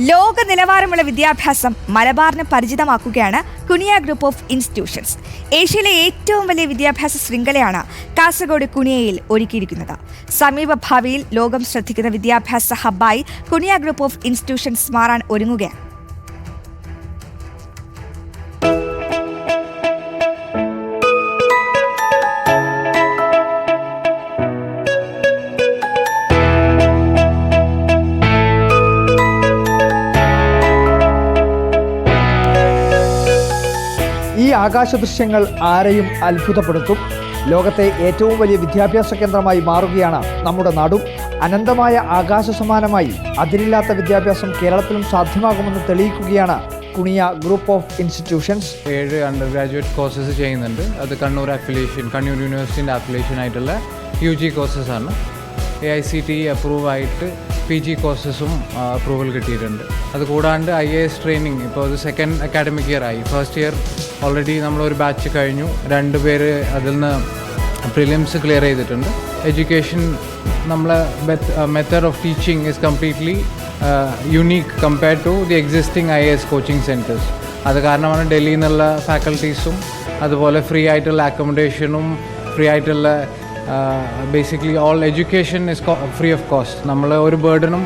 ലോക നിലവാരമുള്ള വിദ്യാഭ്യാസം മലബാറിന് പരിചിതമാക്കുകയാണ് കുനിയ ഗ്രൂപ്പ് ഓഫ് ഇൻസ്റ്റിറ്റ്യൂഷൻസ്. ഏഷ്യയിലെ ഏറ്റവും വലിയ വിദ്യാഭ്യാസ ശൃംഖലയാണ് കാസർഗോഡ് കുനിയയിൽ ഒരുക്കിയിരിക്കുന്നത്. സമീപ ഭാവിയിൽ ലോകം ശ്രദ്ധിക്കുന്ന വിദ്യാഭ്യാസ ഹബ്ബായി കുനിയ ഗ്രൂപ്പ് ഓഫ് ഇൻസ്റ്റിറ്റ്യൂഷൻസ് മാറാൻ ഒരുങ്ങുകയാണ്. ഈ ആകാശദൃശ്യങ്ങൾ ആരെയും അത്ഭുതപ്പെടുത്തും. ലോകത്തെ ഏറ്റവും വലിയ വിദ്യാഭ്യാസ കേന്ദ്രമായി മാറുകയാണ് നമ്മുടെ നാടും. അനന്തമായ ആകാശ സമാനമായി അതിരില്ലാത്ത വിദ്യാഭ്യാസം കേരളത്തിലും സാധ്യമാകുമെന്ന് തെളിയിക്കുകയാണ് Kuniya group of institutions. 7 undergraduate courses ചെയ്യുന്നുണ്ട്. അത് കണ്ണൂർ യൂണിവേഴ്സിറ്റിൻ്റെ അഫിലിയേഷൻ ആയിട്ടുള്ള UG കോഴ്സസാണ്. AICTE അപ്രൂവ് ആയിട്ട് PG കോഴ്സസും അപ്രൂവൽ കിട്ടിയിട്ടുണ്ട്. അതുകൂടാണ്ട് IAS ട്രെയിനിങ് ഇപ്പോൾ ഒരു സെക്കൻഡ് അക്കാഡമിക് ഇയർ ആയി. ഫസ്റ്റ് ഇയർ ഓൾറെഡി നമ്മളൊരു ബാച്ച് കഴിഞ്ഞു. 2 പേര് അതിൽ നിന്ന് പ്രിലിംസ് ക്ലിയർ ചെയ്തിട്ടുണ്ട്. എഡ്യൂക്കേഷൻ നമ്മളെ method of teaching is completely unique compared to the existing IAS coaching centres. അത് കാരണമാണ് ഡൽഹിയിൽ നിന്നുള്ള ഫാക്കൽറ്റീസും അതുപോലെ ഫ്രീ ആയിട്ടുള്ള അക്കോമഡേഷനും ഫ്രീ ആയിട്ടുള്ള basically all education is free of cost. നമ്മൾ ഒരു ബേർഡനും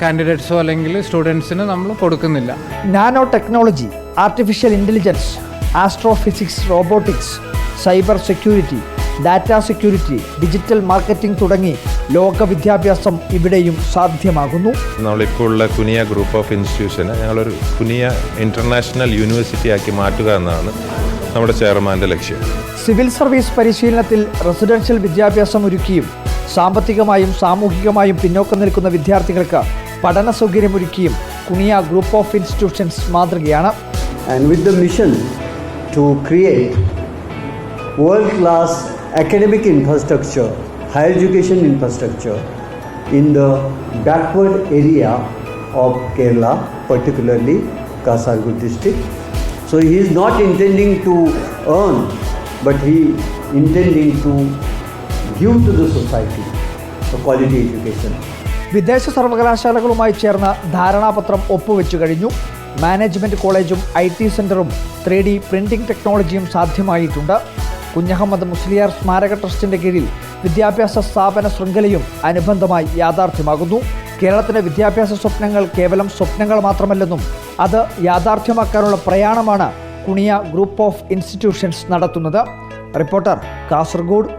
കാൻഡിഡേറ്റ്സോ അല്ലെങ്കിൽ സ്റ്റുഡൻസിന് നമ്മൾ കൊടുക്കുന്നില്ല. Nano technology, artificial intelligence, astrophysics, robotics, cyber security, data security, digital marketing തുടങ്ങി ലോക വിദ്യാഭ്യാസം ഇവിടെയും സാധ്യമാകുന്നു. നമ്മളിപ്പോൾ ഉള്ള കുനിയ ഗ്രൂപ്പ് ഓഫ് ഇൻസ്റ്റിറ്റ്യൂഷന് ഞങ്ങളൊരു കുനിയ ഇൻ്റർനാഷണൽ യൂണിവേഴ്സിറ്റി ആക്കി മാറ്റുക എന്നതാണ് നമ്മുടെ ചെയർമാൻ്റെ ലക്ഷ്യം. സിവിൽ സർവീസ് പരിശീലനത്തിൽ റെസിഡൻഷ്യൽ വിദ്യാഭ്യാസം ഒരുക്കിയും സാമ്പത്തികമായും സാമൂഹികമായും പിന്നോക്കം നിൽക്കുന്ന വിദ്യാർത്ഥികൾക്ക് പഠന സൗകര്യമൊരുക്കിയും കുനിയ ഗ്രൂപ്പ് ഓഫ് ഇൻസ്റ്റിറ്റ്യൂഷൻസ് മാതൃകയാണ്. And with the mission to create world-class academic infrastructure, higher education infrastructure in the backward area of Kerala, particularly Kasaragod district. So he is not intending to earn, but he intending to give to the society a quality education. വിദേശ സർവകലാശാലകളുമായി ചേർന്ന ധാരണാപത്രം ഒപ്പുവെച്ചു കഴിഞ്ഞു. Management കോളേജും IT സെൻറ്ററും 3D printing ടെക്നോളജിയും സാധ്യമായിട്ടുണ്ട്. കുഞ്ഞഹമ്മദ് മുസ്ലിയാർ സ്മാരക ട്രസ്റ്റിൻ്റെ കീഴിൽ വിദ്യാഭ്യാസ സ്ഥാപന ശൃംഖലയും അനുബന്ധമായി യാഥാർത്ഥ്യമാകുന്നു. കേരളത്തിൻ്റെ വിദ്യാഭ്യാസ സ്വപ്നങ്ങൾ കേവലം സ്വപ്നങ്ങൾ മാത്രമല്ലെന്നും അത് യാഥാർത്ഥ്യമാക്കാനുള്ള പ്രയാണമാണ് കുനിയ ഗ്രൂപ്പ് ഓഫ് ഇൻസ്റ്റിറ്റ്യൂഷൻസ് നടത്തുന്നത്. റിപ്പോർട്ടർ, കാസർഗോഡ്.